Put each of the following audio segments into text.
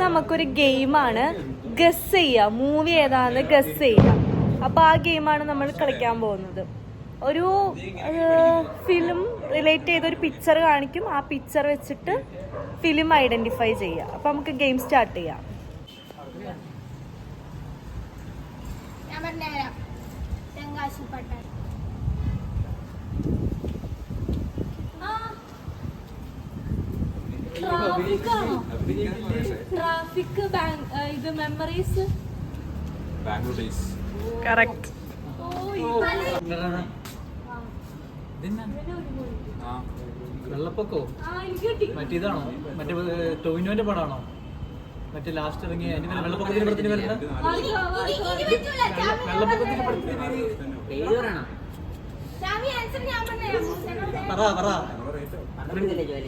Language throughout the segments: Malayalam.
നമുക്കൊരു ഗെയിമാണ്, ഗസ് ചെയ്യുക, മൂവി ഏതാന്ന് ഗസ് ചെയ്യുക. അപ്പോൾ ആ ഗെയിമാണ് നമ്മൾ കളിക്കാൻ പോകുന്നത്. ഒരു ഫിലിം റിലേറ്റ് ചെയ്തൊരു പിക്ചർ കാണിക്കും, ആ പിക്ചർ വെച്ചിട്ട് ഫിലിം ഐഡന്റിഫൈ ചെയ്യുക. അപ്പോൾ നമുക്ക് ഗെയിം സ്റ്റാർട്ട് ചെയ്യാം. ട്രാഫിക്, ഇത് മെമ്മറീസ്, കറക്റ്റ്. വെള്ളപ്പൊക്കോ മറ്റേതാണോ? മറ്റേ ടോവിനോന്റെ പടാണോ? മറ്റേ ലാസ്റ്റ് ഇറങ്ങിയ വെള്ളപ്പൊക്കത്തിന്റെ പടത്തിന് വരുന്ന വെള്ളപ്പൊക്കത്തിന്റെ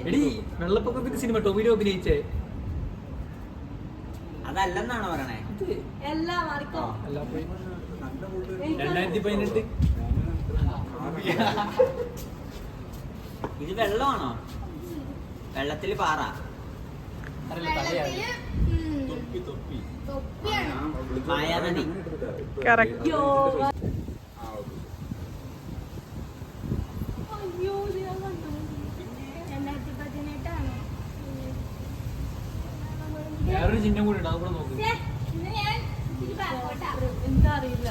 എടി വെള്ളപ്പൊക്കത്തിന്റെ സിനിമ ടോവിനോ അഭിനയിച്ചേ അതല്ലെന്നാണോ പറയണേ? 2018. ഇത് വെള്ളമാണോ? വെള്ളത്തിൽ പാറ. മായാനദി. കറക്റ്റ്. വേറൊരു ചിഹ്നം കൂടി ഉണ്ട്, അത് കൂടെ നോക്ക്. എനിക്കറിയില്ല.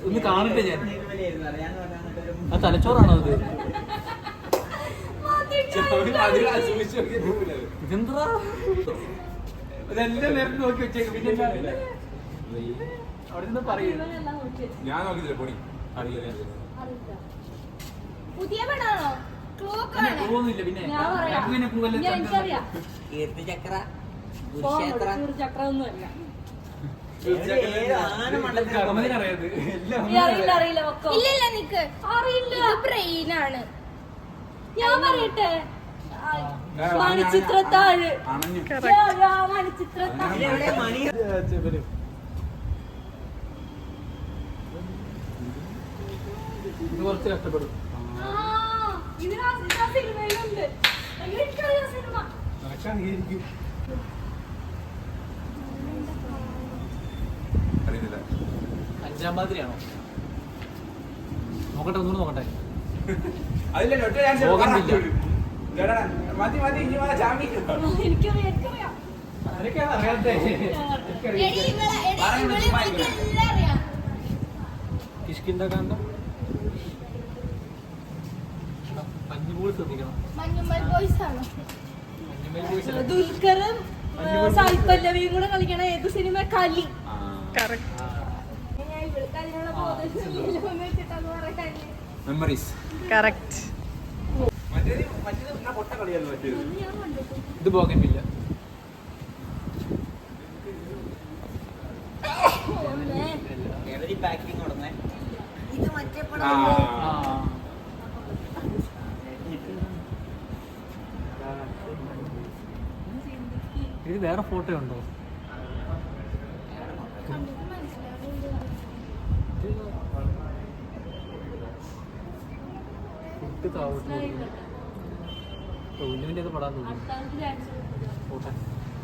ഒന്ന് കാണട്ടെ ഞാൻ. ആ തലച്ചോറാണോ അത്? ഇതെന്താ ഇതെല്ലാം നേരത്തെ നോക്കി വെച്ചേക്ക്. പിന്നെ അവിടെ നിന്ന് പറയും. ഞാൻ നോക്കിയില്ല പൊടി. പുതിയ പടാണോ? പോവുന്നില്ല. പിന്നെ കീർത്തിചക്ര, ചക്രമൊന്നുമല്ല. ബ്രെയിനാണ്. ഞാൻ പറയട്ടെ, മണിച്ചിത്രത്താഴ്. കുറച്ച് കഷ്ടപ്പെടും. സിനിമയിലുണ്ട്. സിനിമ അഞ്ചാം പാതിരിയാണോ? നോക്കട്ടെ, ഒന്നുകൂടെ നോക്കട്ടെ. ആരൊക്കെയാണ് അറിയാത്തെ? കിഷ്കിന്റെ കാണ്ടം മഞ്ഞുപോൾ ശ്രദ്ധിക്കണം. ദുൽഖറും സായിപ്പല്ലവിയും കൂടെ കളിക്കണ ഏത് സിനിമ? കലി. മെമ്മറീസ്. കറക്റ്റ്. ഇത് ബോഗൻവില്ല. പാക്കിംഗ് കൊടുന്നേ. ഇത് മറ്റേ ഇത് വേറെ ഫോട്ടോ ഉണ്ടോ? ടോവിനോന്റെ പടാൻ തോന്നുന്നു.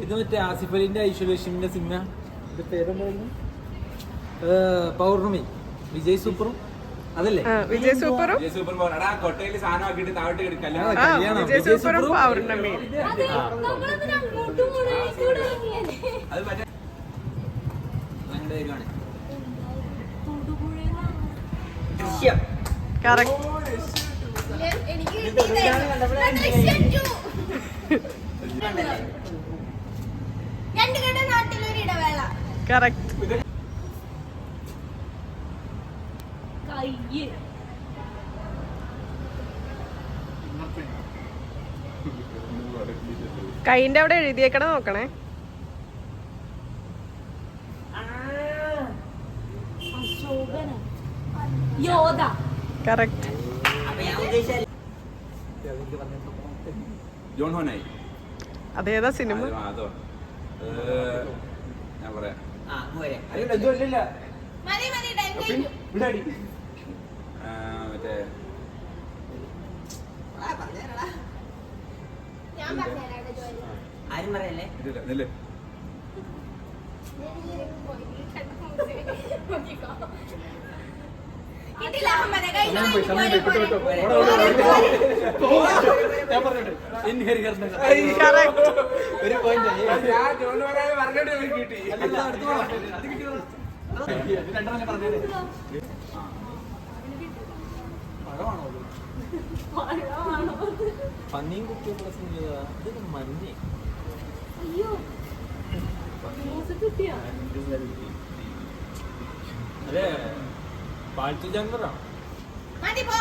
ഇത് മറ്റേ ആസിഫ് അലിന്റെ ഐശ്വര്യന്റെ സിനിമ. ഇത് പേരെന്തായിരുന്നു? പൗർണമി. വിജയ് സൂപ്പറും അതല്ലേ? വിജയ് സൂപ്പറും കൊട്ടയില് സാധനം ആക്കിയിട്ട് താഴോട്ട് വിജയ് സൂപ്പറും പൗർണമി. അത് മറ്റേ ദൃശ്യം. കറക്റ്റ്. കറക്റ്റ്. കൈന്റെ അവിടെ എഴുതിയേക്കണ നോക്കണേ. യോധ. കറക്റ്റ്. John Honai. അതേതാ സിനിമ? അതോ ഞാൻ പറയാം. മറ്റേ കാര്യം പറയല്ലേ. ഇതില്ല നെല്ല് കിട്ടില്ല അഹമ്മദേ, കൈ സമയം പോയി, സമയം പോയി, വിട്ടോ, വിട്ടോ. പോരെ. ഓടാ, ഓടാ, ഓടാ. ഞാൻ പറഞ്ഞിട്ടുണ്ട്. ഇൻഹെറിയറിന്റെ ഒരു പോയിന്റ് ഞാൻ ജോലി പറയാതെ പറഞ്ഞിട്ട് എനിക്ക് കിട്ടി രണ്ടെണ്ണം ഞാൻ പറഞ്ഞത് പഴമാണോ പന്നിയും കുട്ടിയും പ്രശ്നം ചെയ്താ ഇത് മഞ്ഞ് അയ്യോ കിട്ടിയാ അതെ പാൽത്തു ജാൻവറാണോ മതി പോ.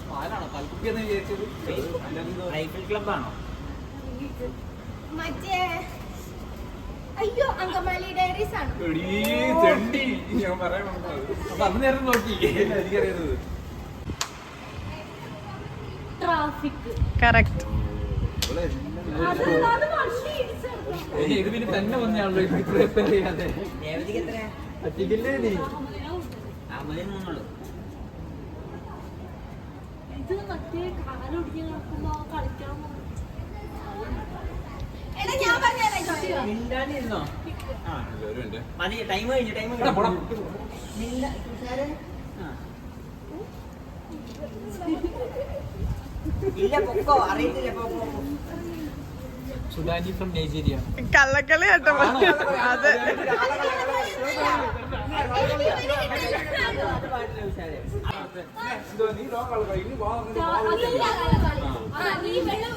പാലാണോ പാൽക്കുപ്പി എന്ന് വിചാരിച്ചത് റൈഫിൾ ക്ലബാണോ? മറ്റേ അയ്യോ അങ്കമാലി ഡയറീസ് ആണ്. എടീ, തെണ്ടി. ഞാൻ പറയാൻ വന്നത്. അപ്പൊ അന്ന് നേരം നോക്കി എനിക്കറിയുന്നത് ട്രാഫിക് കറക്റ്റ്. ഇത് പിന്നെ തന്നെ വന്നയാണല്ലോ ഇത് പ്രിപ്പയർ ചെയ്യാതെ രേവതിക്ക് എത്രയാ? പറ്റിക്കില്ലേ നീ മൂന്നുള്ളൂ. ഇത് മറ്റേ കാലൊടിഞ്ഞ് കിടക്കുമ്പോ കളിക്കാൻ എടാ ഞാൻ പറഞ്ഞതല്ലേ ചോദ്യം. മിണ്ടാണ്ടിരുന്നോ? ആ ഒരു മിനിറ്റ് മതി, ടൈം കഴിഞ്ഞു, ടൈം എടാ, പോടാ. മിണ്ട തുഷാരെ. ആ. ഇല്ല പൊക്കോ, അറിയത്തില്ല പോ, പോ, പോ. സുഡാനി ഫ്രം നൈജീരിയ കള്ളക്കളി കേട്ടോ അത്. അത് പാടില്ല തുഷാരെ. എന്തോ നീ ലോങ് ആൾ കഴിഞ്ഞു പോകാൻ നീ വെള്ളം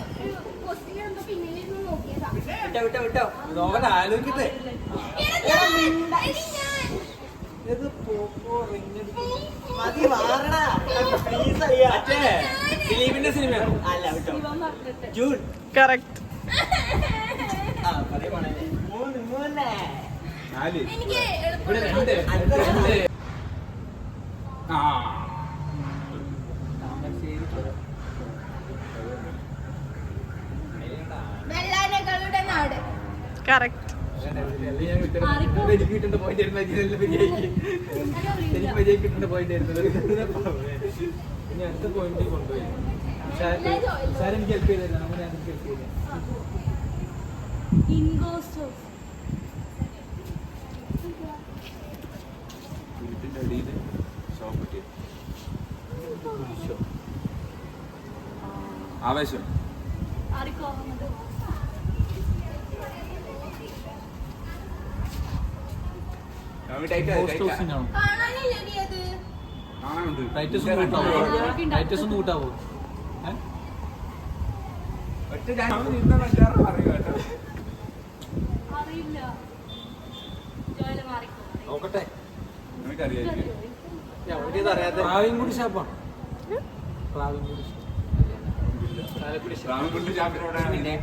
ക്വസ്റ്റ്യൻ എന്തോ പിന്നിലിരുന്ന് നോക്കിയതാ. വിട്ടോ വിട്ടോ വിട്ടോ. നോക്കട്ടെ ആലോചിക്കട്ടെ ഇത് പോപ്പോ റിങ് മതി വാറടാ പ്ലീസ് അയ്യാ. ദിലീപിന്റെ സിനിമയാണ് അല്ല വിട്ടോ. ജൂൺ. കറക്റ്റ്. ആ പറയുവാണേ. മൂന്ന്. നാല് എനിക്ക് ഇവിടെ രണ്ട് ആ വെള്ളാനകളുടെ നാട്. കറക്റ്റ്. എനിക്ക് കിട്ടേണ്ട പോയിന്റ് എനിക്ക് മര്യാദ കിട്ടേണ്ട പോയിന്റ് ഇനി അടുത്ത പോയിന്റ് കൊണ്ടുപോയി സാർ എനിക്ക് ഹെൽപ്പ് ചെയ്തില്ല അങ്ങനെ എനിക്ക് ഹെൽപ്പ് ചെയ്തില്ല വീട്ടിന്റെ അടിയിൽ ഷോപ്പ് കിട്ടി ആവേശം പോസ്റ്റ് ഹൗസിനാണോ കാണാനില്ലടി അത്. കാണാനുണ്ട് റൈറ്റേഴ്സ് ഒന്ന് കൂട്ടാവോ റൈറ്റേഴ്സ് ഒന്ന് കൂട്ടാവോ ഒറ്റ ഞാൻ നിന്ന മറ്റാറ് പറയും കേട്ടോ അറിയില്ല നോക്കട്ടെ നമുക്കറിയായിരിക്കും പ്രാവിൻകുടി ഷാപ്പാണ് പ്രാവിൻകുടി രാമൻകുട്ടി ചാമ്പ്യനോടാണ്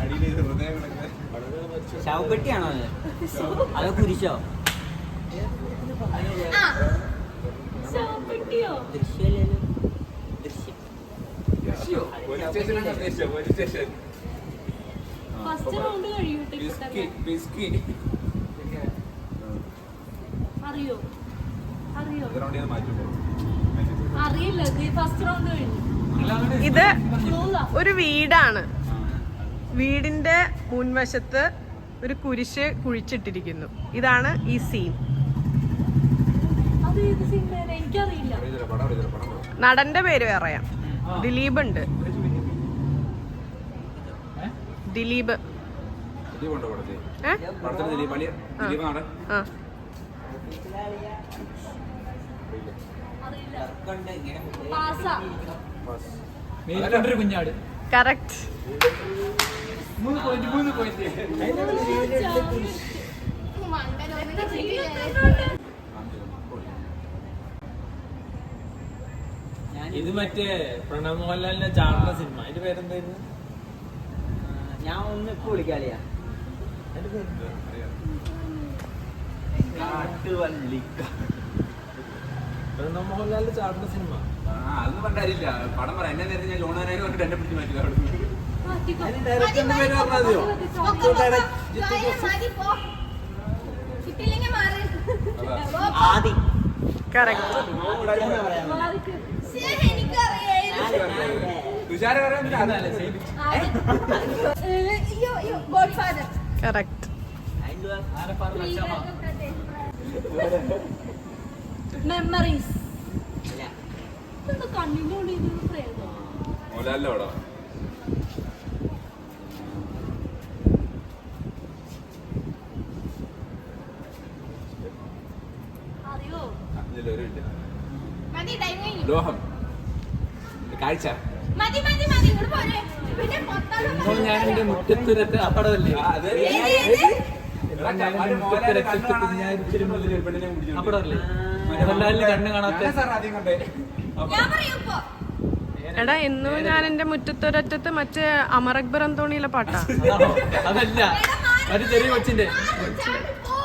അടിയിൽ ഹൃദയം കിടക്കുന്നത് ശവപ്പെട്ടിയാണോ അത്? അതോ കുരിശോ? ആ പെട്ടിയോ ദൃശ്യല്ലോ. ദൃശ്യം. പോലീസ് സ്റ്റേഷനാണ് ഉദ്ദേശിച്ചത് പോലീസ് സ്റ്റേഷൻ ഫസ്റ്റ് റൗണ്ട് കഴിയൂട്ടെ ബിസ്കി ബിസ്കി അറിയോ അറിയോ ഇതിനോട് ഞാൻ മാറ്റുമോ അറിയില്ല ഫസ്റ്റ് റൗണ്ട് കഴിഞ്ഞു ഇത് ഒരു വീടാണ്. വീടിന്റെ മുൻവശത്ത് ഒരു കുരിശ് കുഴിച്ചിട്ടിരിക്കുന്നു. ഇതാണ് ഈ സീൻ. അത് ഏത് സിനിമയാണ് എനിക്കറിയില്ല അറിയില്ല പടം അറിയില്ല പടം പറ. നടന്റെ പേര് പറയാം. ദിലീപ് ഉണ്ട്. ദിലീപ്. ദിലീപുണ്ടോ പടത്തിൽ ഏ? പടത്തിൽ ദിലീപ് അളിയ ദിലീപാണ് ആ കൊണ്ട് ഇങ്ങനെ പാസാ മേലിട്ടൊരു കുഞ്ഞാട് കറക്റ്റ്. 3 പോയിന്റ് മണ്ടനൊന്നും ചെയ്യില്ല. ഇത് മറ്റേ പ്രണവ് മോഹൻലാലിന്റെ ചാടുന്ന സിനിമ അതിന്റെ പേരെന്തായിരുന്നു ഞാൻ ഒന്ന് ഇപ്പൊ വിളിക്കാളിയാ. പ്രണവ് മോഹൻലാലിന്റെ ചാടുന്ന സിനിമ അതൊന്നും പണ്ടാരില്ല പടം പറ എന്നെ നേരത്തെ ഞാൻ ലോണാനായി പറഞ്ഞിട്ട് എന്നെ പിടിച്ച് മാറ്റി അവിടെ അതിന് ഡയറക്ടറിന്റെ പേര് പറഞ്ഞാൽ മതിയോ മതി പോ. കിട്ടിയില്ലെങ്കിൽ മാറി. ആദി. കറക്റ്റ്. എനിക്കറിയായിരുന്നു. Thushara Godfather correct. മെമ്മറീസ്. ഇല്ല. കണ്ണിന്റെ ഉള്ളിൽ പ്രേതം. മോലാലിന്റെ പടം അറിയോ? ഒരു മിനിറ്റ്. മതി ടൈം കഴിഞ്ഞു ലോഹം കാഴ്ച മതി മതി മതി ഇങ്ങോട്ട് പോരെ പിന്നെ ഇപ്പോൾ ഞാൻ എന്റെ മുറ്റത്തുരത്ത് ആ പടമല്ലേ ആ പടമല്ലേ മോഹൻലാലിന് കണ്ണ് കാണാത്ത ഞാൻ പറയും ഇപ്പൊ എടാ എന്നും ഞാൻ എന്റെ മുറ്റത്തൊരറ്റത്ത് മറ്റേ അമർ അക്ബർ അന്തോണിയിലെ പാട്ടാ. അതാണോ? അതല്ല ഒരു ചെറിയ കൊച്ചിന്റെ പോ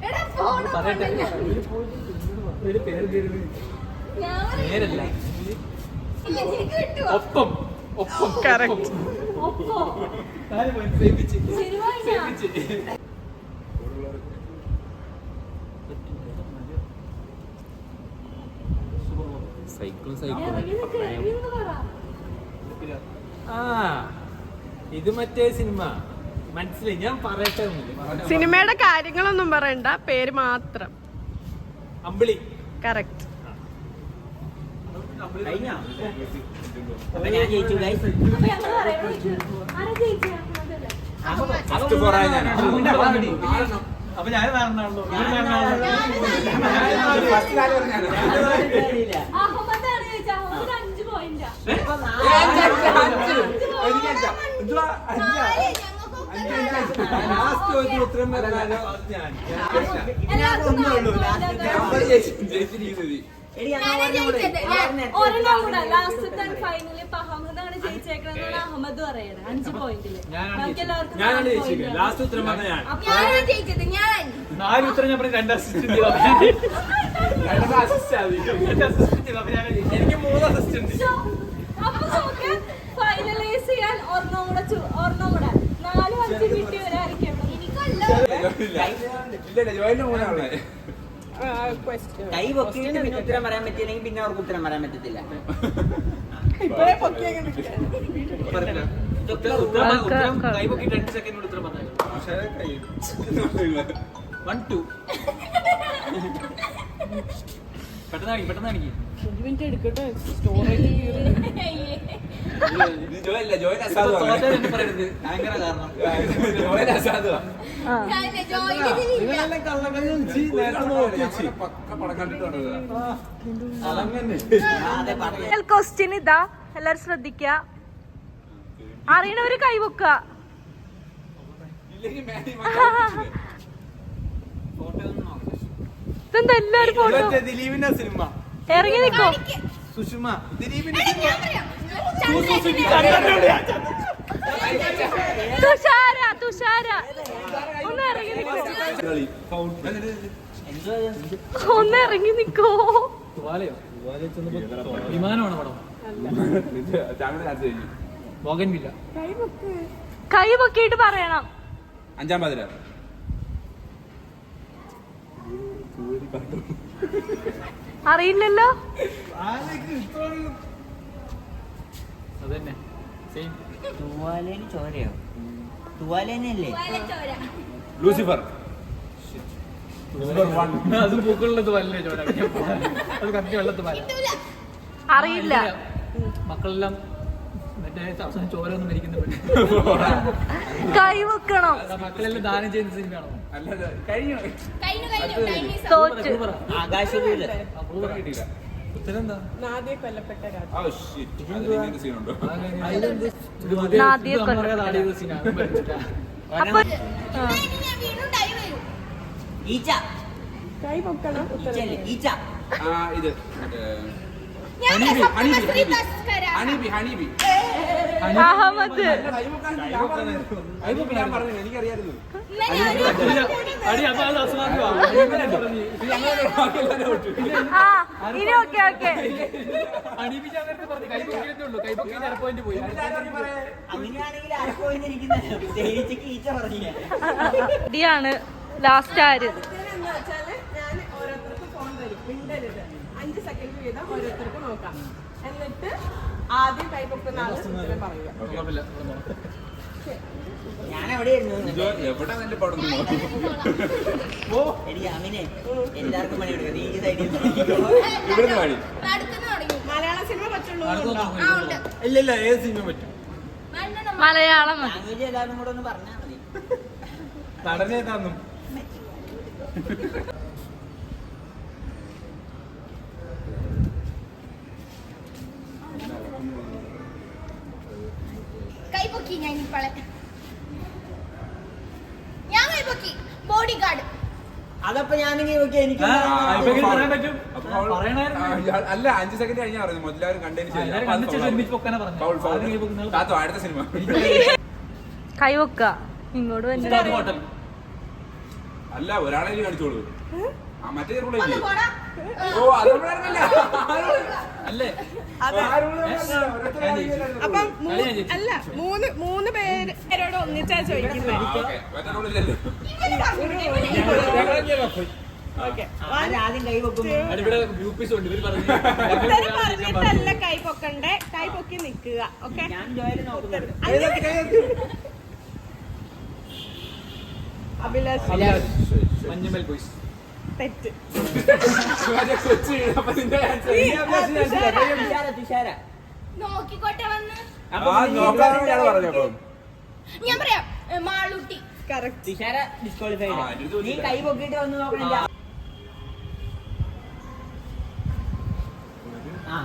എടാ ഫോൺ പറയട്ടെ ഒരു പേര് കയറി ഞാൻ പറയും നേരല്ല ഇല്ല എനിക്ക് കിട്ടുമോ ഒപ്പം ഒപ്പം Correct. ഒപ്പോ സേവിച്ച് ശരിയായില്ല. സൈക്കിൾ ഇറങ്ങി നിക്ക്, ഇറങ്ങി നിന്ന് പറ. ആ ഇത് മറ്റേ സിനിമ മനസ്സിലായി ഞാൻ പറയട്ടെ സിനിമയുടെ കാര്യങ്ങളൊന്നും പറയണ്ട, പേര് മാത്രം. അമ്പിളി കറക്റ്റ്. കഴിഞ്ഞോ? അപ്പൊ ഞാൻ ജയിച്ചു guys. അപ്പൊ ഞങ്ങള് പറയണോ ചോദിച്ചു? ആരാ ജയിച്ചേ? അങ്ങനല്ലേ? ഫസ്റ്റ് ഫോറായ ഞാൻ അപ്പൊ ഞാൻ കാണണല്ലോ ഫസ്റ്റ് കാര്യം പറഞ്ഞാണ് അഹമ്മദാണ് ജയിച്ചത്. അഹമ്മദ് 5 പോയിന്റാ. ഉത്തരം പറഞ്ഞാലോ എല്ലാവർക്കും 4 point. ജയിച്ചിരിക്കുന്നത് എടി, എന്നാ ഞാനാ പറഞ്ഞ കൂടെ. ജയിച്ചത്. ഞാൻ നേരത്തെ ഒരെണ്ണം കൂടെ ലാസ്റ്റത്തെ ഫൈനലിൽ ഇപ്പൊ അഹമ്മദാണ് ജയിച്ചേക്കണെന്നാണ് അഹമ്മദ് പറയണത് 5 പോയിന്റില്. ബാക്കി എല്ലാവർക്കും 4 point ആണ്. ലാസ്റ്റ് ഉത്തരം പറഞ്ഞ ഞാൻ ഞാനാ ജയിച്ചത് ഞാൻ 4 ഉത്തരം ഞാൻ പറഞ്ഞ 2 അസിസ്റ്റന്റ് എനിക്ക് 3 അസിസ്റ്റന്റ് So, അപ്പൊ നോക്ക് ഫൈനലൈസ് ചെയ്യാൻ ഒരെണ്ണം കൂടെ 4 5 കിട്ടിയവരായിരിക്കും. എനിക്കല്ലോ ഇല്ല ജോയിന്റെ മൂന്നാണ് കൈ പൊക്കിയിട്ട് പിന്നെ ഉത്തരം പറയാൻ പറ്റിയില്ലെങ്കിൽ പിന്നെ അവർക്ക് ഉത്തരം പറയാൻ പറ്റത്തില്ല. ഉത്തരം കൈപൊക്കി 2 സെക്കൻഡ് ഉത്തരം പറഞ്ഞു 1 2 പെട്ടെന്ന് എനിക്ക് ജോയില്ല ജോയിൻ അസാധുവാണ് പറയരുത് ഭയങ്കര കാരണം ജോയിൻ അസാധുവാ ഞാൻ ജോയിനില്ല പക്ക പടം കണ്ടിട്ടുണ്ട് അതെ പറഞ്ഞു. ക്വസ്റ്റ്യൻ ഇതാ, എല്ലാരും ശ്രദ്ധിക്ക. അറിയണവര് കൈവക്കുക. ഇല്ലെങ്കിൽ ഇതെന്താ എല്ലാരും ഫോട്ടോ ദിലീപിന്റെ സിനിമ ഇറങ്ങി നിക്കോ? സുഷമ ദിലീപിന്റെ ഞാൻ പറയാം തുഷാര ഒന്ന് ഇറങ്ങി നിക്കോ? എന്തോ ഒന്ന് ഇറങ്ങി നിക്കോ? വിമാനമാണ് പടം ബോഗൻവില്ല കൈ പൊക്കിയിട്ട് പറയണം. 5-ാം പതില അറിയില്ലല്ലോ. അതന്നെ സെയിം തൂവാലേന് ചോരയോ? തൂവാലേനല്ലേ? ചോര ലൂസിഫർ അത് പൂക്കളുള്ളത് വല്ലേ ചോര അത് കറക്റ്റ് വെള്ളത്ത് വരാം കിട്ടൂല അറിയില്ല. മക്കളെല്ലാം മറ്റേ അവസാനം ചോര ഒന്നും മരിക്കുന്ന കൈ വെക്കണം. മക്കളെല്ലാം ദാനം ചെയ്യുന്ന സിനിമയാണോ അല്ലത് കഴിഞ്ഞു കഴിഞ്ഞു കഴിഞ്ഞു ടൈം ഈസ് തോറ്റ്. ആകാശദൂത്. കിട്ടിയില്ല ഉത്തരം എന്താ നാദിയ കൊല്ലപ്പെട്ട രാജ. ആ ഷിറ്റ് അതിലെങ്ങനെ സീനുണ്ടോ നാദിയ കൊല്ലപ്പെട്ട അപ്പൊ ഞാൻ വീണ്ടും ടൈം വരും ഈച്ച. കൈ പൊക്കണം. ഈച്ചല്ലേ? ഈച്ച. ആ ഇത് ഞാൻ honeybee, honeybee, Sapthamashree Thaskara honeybee honeybee Ahammed ഞാൻ പറഞ്ഞു എനിക്കറിയായിരുന്നു ഇന്നലെ അടി അപ്പൊ അത് അസുഖം ആ ഇനി ഓക്കെ അണിയിപ്പിച്ചാൽ പറഞ്ഞു കൈപ്പൊക്കിയതേ ഉള്ളൂ കൈപ്പൊക്കി അര പോയിന്റ് പോയി അങ്ങനെയാണെങ്കിൽ ആർപ്പോയിരിക്കുന്നത് ജയിച്ചക്ക് ഈച്ച പറഞ്ഞില്ല. ാണ് ലാസ്റ്റ് ആര്? എന്ന് വെച്ചാല് ഞാൻ ഓരോരുത്തർക്ക് ഫോൺ തരും, മിണ്ടരുത്. 5 സെക്കൻഡ് വീതം ഓരോരുത്തർക്ക് നോക്കാം. എന്നിട്ട് ആദ്യം കൈ പൊക്കുന്ന ആള് ഉത്തരം പറയുക. കുഴപ്പമില്ല. ഞാൻ എവിടെയായിരുന്നു എവിടെ നല്ല പടം എനിക്ക് അമിനെ എല്ലാവർക്കും പണി കൊടുക്കുക നീ ഈ സൈഡിൽ ഇവിടുന്ന് പാടി നടക്കുന്നു തുടങ്ങി. മലയാള സിനിമ പറ്റുള്ളൂ ആ, ഉണ്ട്. ഇല്ല ഏത് സിനിമ പറ്റും? മണ്ണെണ്ണ മലയാളം മതി. ലാംഗ്വേജ് എല്ലാവരും കൂടെ ഒന്ന് പറഞ്ഞാൽ മതി. നടനേതാന്നും കൈപൊക്കി ഞാൻ ഇപ്പളെ. ഞാൻ കൈപൊക്കി. Body guard. അതപ്പോ ഞാനെങ്കിൽ ഓക്കെ എനിക്ക് പറയാൻ പറ്റും. അല്ല 5 സെക്കൻഡ് കഴിഞ്ഞാൽ പറഞ്ഞു എല്ലാവരും കണ്ടതിന് എല്ലാവരും കണ്ടിട്ട് ഒരുമിച്ച് പൊക്കാനാ പറഞ്ഞു. താത്തോ അടുത്ത സിനിമ കൈവക്ക ഇങ്ങോട്ട് വന്നിട്ട് ഉസ്താദ് ഹോട്ടൽ. അല്ല ഒരാളെ കാണിച്ചോളൂ ആ മറ്റേ ചെറുപ്പം ഒന്ന് പോടാ. ഓ അത് നമ്മളറിഞ്ഞില്ല. അല്ലേ? അപ്പം കളി ഞാൻ ജയിച്ചു. അല്ല മൂന്ന് പേരോട് ഒന്നിച്ചാ ചോദിക്കുന്നത്. ഓക്കെ മറ്റേ റോളില്ലല്ലോ ഇവര് പറഞ്ഞു. ഓക്കെ ആദ്യം കൈ വെക്കും ഇവിടെ ഗ്രൂപ്പീസ് ഉണ്ട്. ഇവര് പറഞ്ഞു ഉത്തരം പറഞ്ഞിട്ടല്ല കൈ പൊക്കണ്ടേ, കൈ പൊക്കി നിക്കുക. ഓക്കെ ഞാൻ ജോയില് നോക്കുന്നുണ്ട് അഭിലാഷ് മഞ്ഞമ്മൽ ബോയ്സ്. തെറ്റ്. കൊച്ചി അപ്പൊ നിന്റെ തുഷാര നോക്കിക്കോട്ടെ വന്ന്. പറഞ്ഞപ്പോ ഞാൻ പറയാം. മാളൂട്ടി. കറക്റ്റ്. തുഷാര ഡിസ്ക്വാളിഫൈഡ്. ആ, ഇത് നീ കൈ പൊക്കിയിട്ട് വന്ന് നോക്കണില്ല. ആ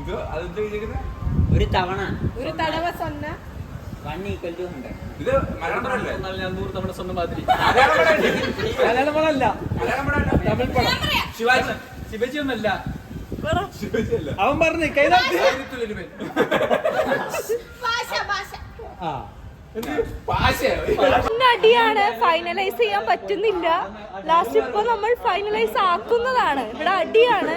ഇത് അതെന്താ വിചാരിക്കുന്നത് ഒരു തവണ ഒരു തടവ സ്വന്ന 1 = 100. ഇത് മലയാളം പടമല്ലേ ഞാൻ 100 തവണ സ്വന്തം മാതിരി. മലയാളം പടമല്ലേ മലയാളം പടമല്ല, മലയാളം പടമല്ല തമിഴ് പടം. ഞാൻ പറയാം. ശിവാജി ശിവജി ഒന്നല്ല. ശിവജിയല്ല. അവൻ പറഞ്ഞു കൈതാത്തി. ഭാഷ ഭാഷ. ഭാഷയോ? അടിയാണ്, ഫൈനലൈസ് ചെയ്യാൻ പറ്റുന്നില്ല. ലാസ്റ്റ് ഇപ്പൊ നമ്മൾ ഫൈനലൈസ് ആക്കുന്നതാണ്. ഇവിടെ അടിയാണ്.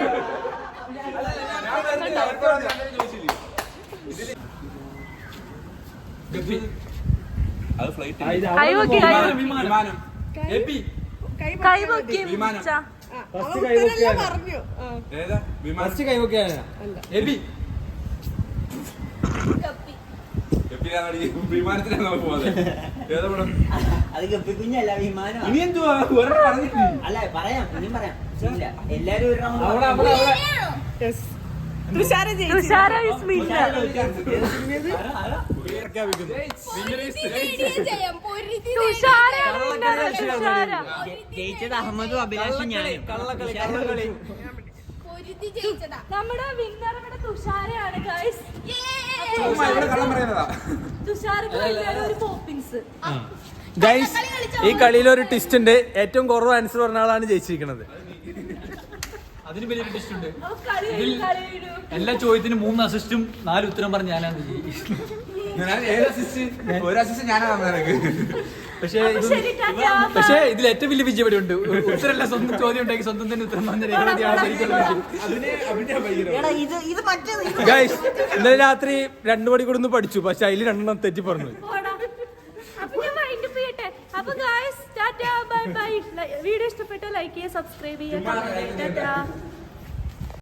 അത് ഫ്ലൈറ്റ് കൈവക്കി വിമാനം കൈവക്കി വിമാനം. പറഞ്ഞു. ഏതാ വിമാനം എബി കപ്പി. എപ്പിലാണോ വിമാനത്തിലാണ് നമ്മൾ പോകുന്നത് ഏതാ പടം അത് ഗപ്പിക്കുഞ്ഞല്ല വിമാനം. ഇനി എന്തുവാ ഒരെണ്ണം പറഞ്ഞിട്ടില്ല അല്ല പറയാം ഇനിയും പറയാം. ഇല്ല എല്ലാരും ഒരു round ഇങ്ങനെയാണോ? തുഷാര ജയിച്ചു. Thushara is winner. പൊരുതി ജയം, പൊരുതി തുഷാരയാണ് ജയം. winner, തുഷാര. ജയിച്ചത് അഹമ്മദും അഭിലാഷും ഞാനും. പൊരുതി ജയിച്ചതാ. നമ്മുടെ വിന്നർ ഇവിടെ തുഷാരയാണ് ഗൈസ്. ചുമ്മാ ഇവിടെ കള്ളം പറയുന്നതാ തുഷാർക്ക് വേണ്ടിയാണ് ഒരു പോപ്പിങ്സ്. ഗൈസ്, ഈ കളിയിൽ ഒരു ട്വിസ്റ്റ് ഉണ്ട്. ഏറ്റവും കുറവ് ആൻസർ പറഞ്ഞ ആളാണ് ജയിച്ചിരിക്കുന്നത്. അതിന് വലിയൊരു ടെസ്റ്റ് ഉണ്ട്. കളി എല്ലാ ചോദ്യത്തിനും 3 അസിസ്റ്റും 4 ഉത്തരം പറഞ്ഞ് ഞാനാണ് ജയിക്കുന്നത്. ഞാൻ ഏത് അസിസ്റ്റ് ഒരു അസിസ്റ്റ് ഞാനാണ് നിനക്ക് പക്ഷേ ശരി, ടാറ്റാ. പക്ഷേ ഇതിൽ ഏറ്റവും വലിയ വിജയം ഉണ്ട്. ഉത്തരമല്ല, സ്വന്തം ചോദ്യം ഉണ്ടാക്കി സ്വന്തം തന്നെ ഉത്തരം പറഞ്ഞ രേഖയാണ് ശരിക്കും. അതിനെ അഭിനയ ഭയങ്കര എടാ ഇത് മറ്റേത് ഗൈസ്, ഇന്നലെ രാത്രി 2 മണി കൂടെ പഠിച്ചു, പക്ഷെ അതിൽ 2 തെറ്റി പറഞ്ഞു. അപ്പൊ ഞാൻ മൈൻഡ് ചെയ്യട്ടെ. അപ്പൊ guys Tata, bye bye. Video ഇഷ്ടപ്പെട്ട ലൈക്ക് ചെയ്യുക, സബ്സ്ക്രൈബ് ചെയ്യുക, ടാറ്റാ.